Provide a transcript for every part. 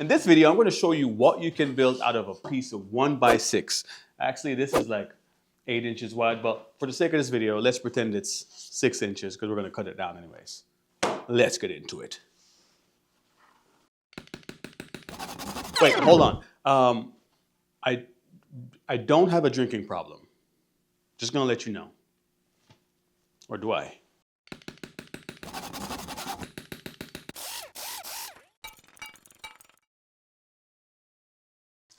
In this video, I'm going to show you what you can build out of a piece of 1x6. Actually, this is like 8 inches wide, but for the sake of this video, let's pretend it's 6 inches because we're going to cut it down anyways. Let's get into it. Wait, hold on. I don't have a drinking problem. Just going to let you know. Or do I?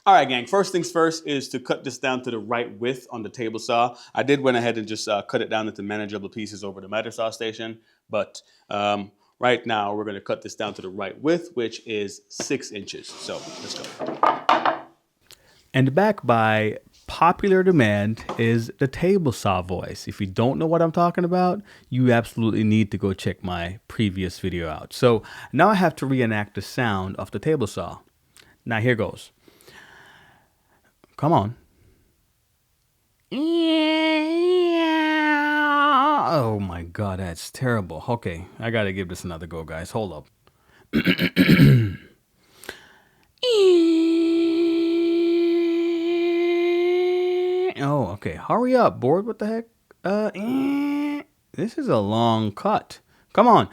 All right, gang, first things first is to cut this down to the right width on the table saw. I did went ahead and just cut it down into manageable pieces over the miter saw station, but right now we're gonna cut this down to the right width, which is 6 inches. So let's go. And back by popular demand is the table saw voice. If you don't know what I'm talking about, you absolutely need to go check my previous video out. So now I have to reenact the sound of the table saw. Now here goes. Come on. Oh my God, that's terrible. Okay, I gotta give this another go, guys. Hold up. Oh, okay. Hurry up, board. What the heck? This is a long cut. Come on.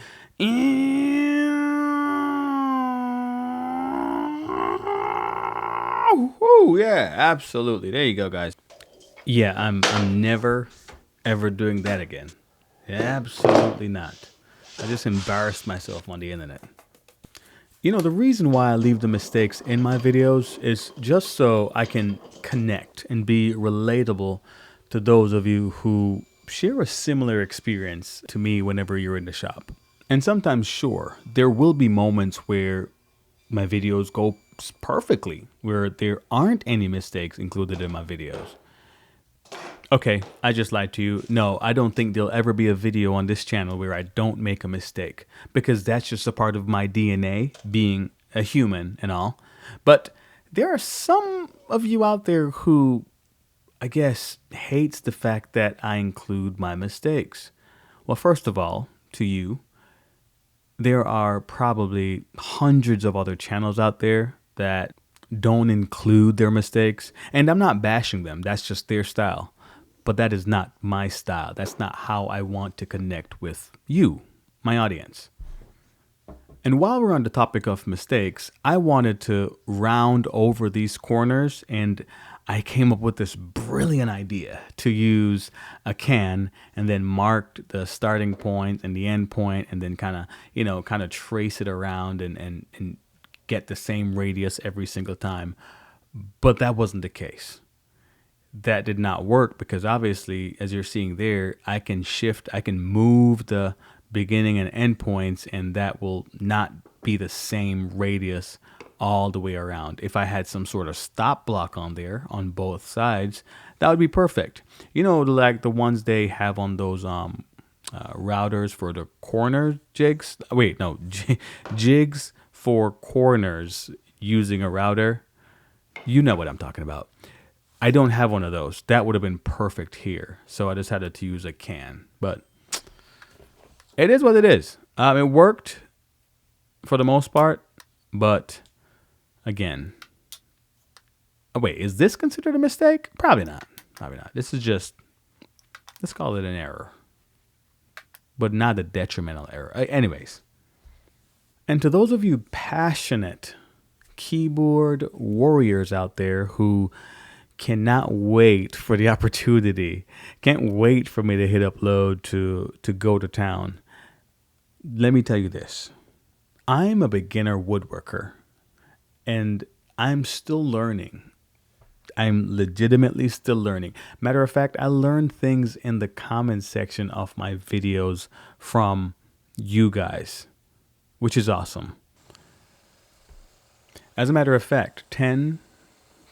Woo, yeah, absolutely. There you go, guys. Yeah, I'm never ever doing that again. Absolutely not. I just embarrassed myself on the internet. You know, the reason why I leave the mistakes in my videos is just so I can connect and be relatable to those of you who share a similar experience to me whenever you're in the shop. And sometimes, sure, there will be moments where my videos go perfectly, where there aren't any mistakes included in my videos. Okay, I just lied to you. No, I don't think there'll ever be a video on this channel where I don't make a mistake, because that's just a part of my DNA, being a human and all. But there are some of you out there who, I guess, hates the fact that I include my mistakes. Well, first of all, to you, there are probably hundreds of other channels out there that don't include their mistakes. And I'm not bashing them. That's just their style. But that is not my style. That's not how I want to connect with you, my audience. And while we're on the topic of mistakes, I wanted to round over these corners, and I came up with this brilliant idea to use a can and then mark the starting point and the end point, and then kind of trace it around and get the same radius every single time. But that wasn't the case. That did not work because obviously, as you're seeing there, I can move the beginning and end points, and that will not be the same radius all the way around. If I had some sort of stop block on there on both sides, that would be perfect. You know, like the ones they have on those routers for the corner jigs. Wait, no, jigs for corners using a router. You know what I'm talking about. I don't have one of those. That would have been perfect here. So I just had to use a can. But it is what it is. It worked for the most part. But again, wait, is this considered a mistake? Probably not. Probably not. This is just, let's call it an error. But not a detrimental error. Anyways. And to those of you passionate keyboard warriors out there who cannot wait for the opportunity, can't wait for me to hit upload to go to town, let me tell you this. I'm a beginner woodworker, and I'm still learning. I'm legitimately still learning. Matter of fact, I learned things in the comments section of my videos from you guys, which is awesome. As a matter of fact, 10,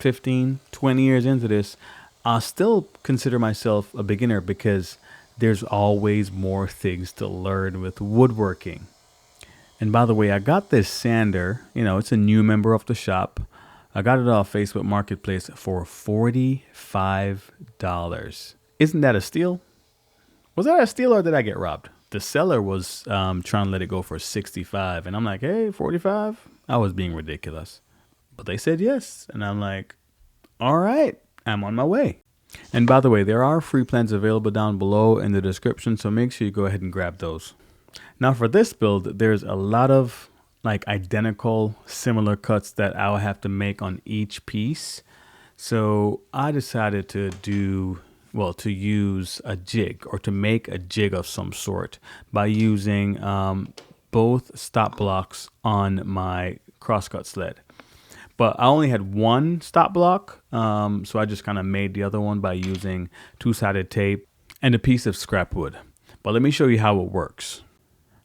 15, 20 years into this, I'll still consider myself a beginner because there's always more things to learn with woodworking. And by the way, I got this sander, it's a new member of the shop. I got it off Facebook Marketplace for $45. Isn't that a steal? Was that a steal or did I get robbed? The seller was trying to let it go for $65, and I'm like, hey, $45? I was being ridiculous. But they said yes. And I'm like, all right, I'm on my way. And by the way, there are free plans available down below in the description, so make sure you go ahead and grab those. Now for this build, there's a lot of like identical similar cuts that I'll have to make on each piece. So I decided to use a jig, or to make a jig of some sort, by using both stop blocks on my crosscut sled. But I only had one stop block, so I just kind of made the other one by using two-sided tape and a piece of scrap wood. But let me show you how it works.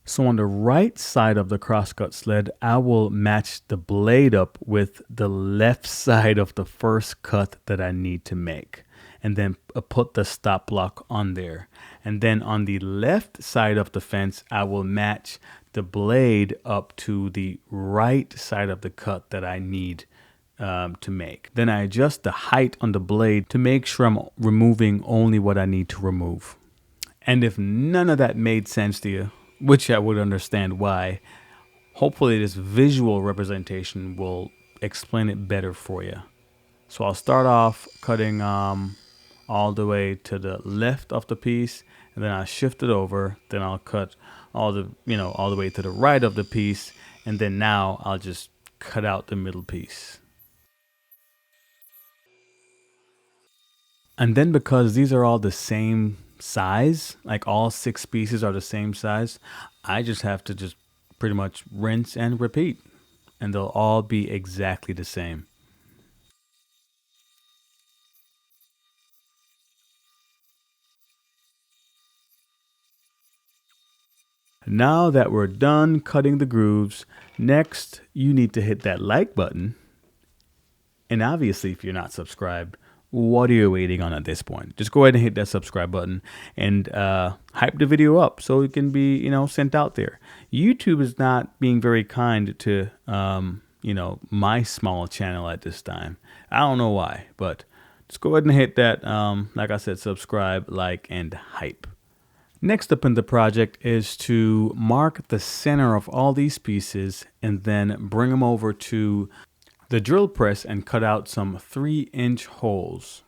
So on the right side of the crosscut sled, I will match the blade up with the left side of the first cut that I need to make, and then put the stop block on there. And then on the left side of the fence, I will match the blade up to the right side of the cut that I need to make. Then I adjust the height on the blade to make sure I'm removing only what I need to remove. And if none of that made sense to you, which I would understand why, hopefully this visual representation will explain it better for you. So I'll start off cutting all the way to the left of the piece, and then I'll shift it over. Then I'll cut all the way to the right of the piece, and then now I'll just cut out the middle piece. And then because these are all the same size, like all 6 pieces are the same size, I just have to just pretty much rinse and repeat, and they'll all be exactly the same. Now that we're done cutting the grooves, next you need to hit that like button. And obviously, if you're not subscribed, what are you waiting on at this point? Just go ahead and hit that subscribe button and hype the video up so it can be, sent out there. YouTube is not being very kind to, my small channel at this time. I don't know why, but just go ahead and hit that, like I said, subscribe, like, and hype. Next up in the project is to mark the center of all these pieces and then bring them over to the drill press and cut out some 3-inch holes.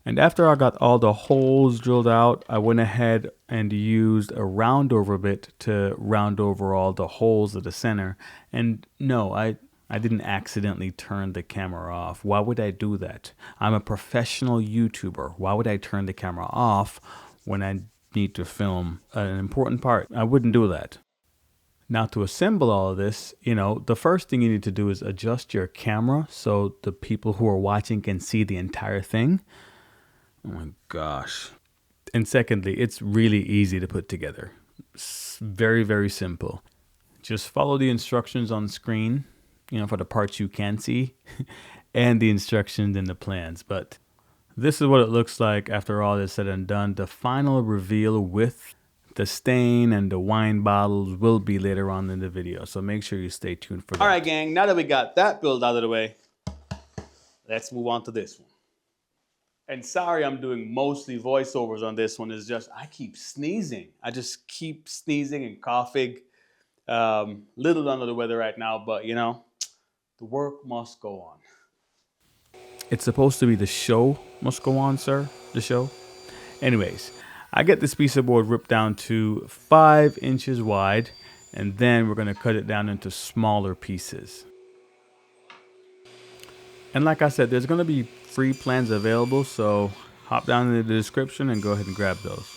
And after I got all the holes drilled out, I went ahead and used a round over bit to round over all the holes at the center. And no, I didn't accidentally turn the camera off. Why would I do that? I'm a professional YouTuber. Why would I turn the camera off when I need to film an important part? I wouldn't do that. Now to assemble all of this, the first thing you need to do is adjust your camera so the people who are watching can see the entire thing. Oh my gosh. And secondly, it's really easy to put together. It's very, very simple. Just follow the instructions on screen, for the parts you can see, and the instructions in the plans. But this is what it looks like after all is said and done. The final reveal with the stain and the wine bottles will be later on in the video, so make sure you stay tuned for that. All right, gang, now that we got that build out of the way, let's move on to this one. And sorry I'm doing mostly voiceovers on this one. It's just I keep sneezing. I just keep sneezing and coughing. Little under the weather right now, but the work must go on. It's supposed to be the show must go on, sir. The show. Anyways, I get this piece of board ripped down to 5 inches wide, and then we're going to cut it down into smaller pieces. And like I said, there's going to be free plans available, so hop down in the description and go ahead and grab those.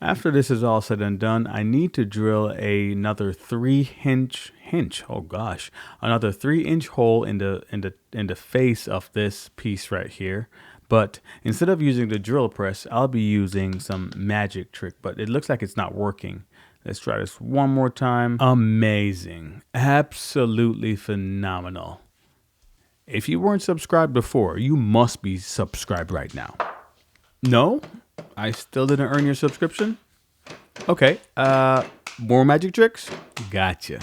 After this is all said and done, I need to drill another 3-inch another 3-inch hole in the face of this piece right here. But instead of using the drill press, I'll be using some magic trick, but it looks like it's not working. Let's try this one more time. Amazing. Absolutely phenomenal. If you weren't subscribed before, you must be subscribed right now. No? I still didn't earn your subscription? Okay, more magic tricks? Gotcha.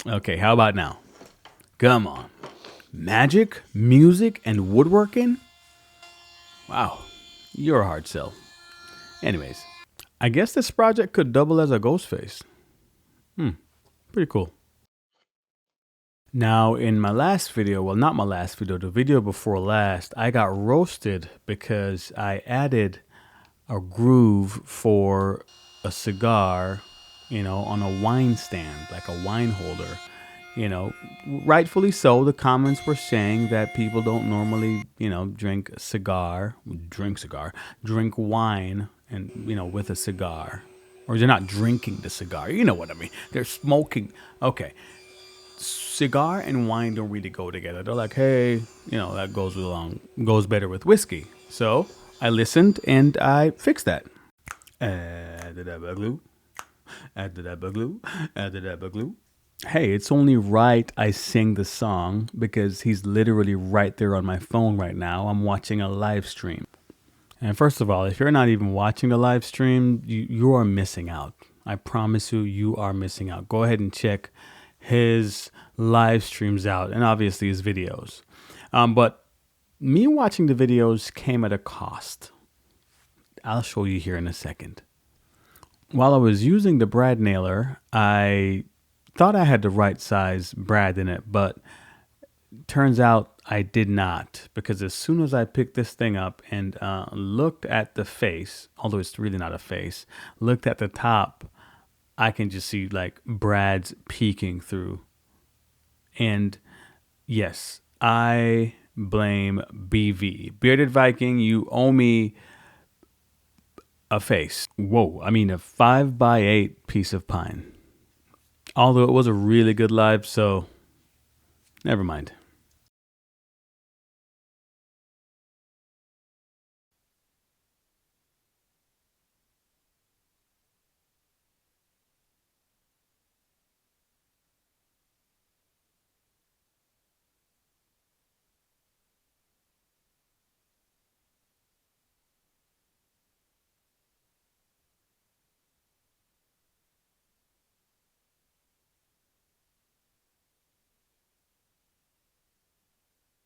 Okay, how about now? Come on. Magic, music, and woodworking? Wow, you're a hard sell. Anyways, I guess this project could double as a ghost face. Pretty cool. Now, in my last video, well, not my last video, the video before last, I got roasted because I added a groove for a cigar, on a wine stand, like a wine holder. Rightfully so. The comments were saying that people don't normally, drink wine and, with a cigar. Or they're not drinking the cigar. You know what I mean? They're smoking. Okay. Cigar and wine don't really go together. They're like, hey, that goes better with whiskey. So I listened and I fixed that. Added a glue. Hey, it's only right I sing the song because he's literally right there on my phone right now. I'm watching a live stream. And first of all, if you're not even watching the live stream, you are missing out. I promise you are missing out. Go ahead and check his live streams out and obviously his videos. But me watching the videos came at a cost. I'll show you here in a second. While I was using the brad nailer, I thought I had the right size brad in it, but turns out I did not, because as soon as I picked this thing up and looked at the face, although it's really not a face, looked at the top, I can just see like brads peeking through. And yes, I blame BV. Bearded Viking, you owe me a face. Whoa, I mean a 5x8 piece of pine. Although it was a really good live, so never mind.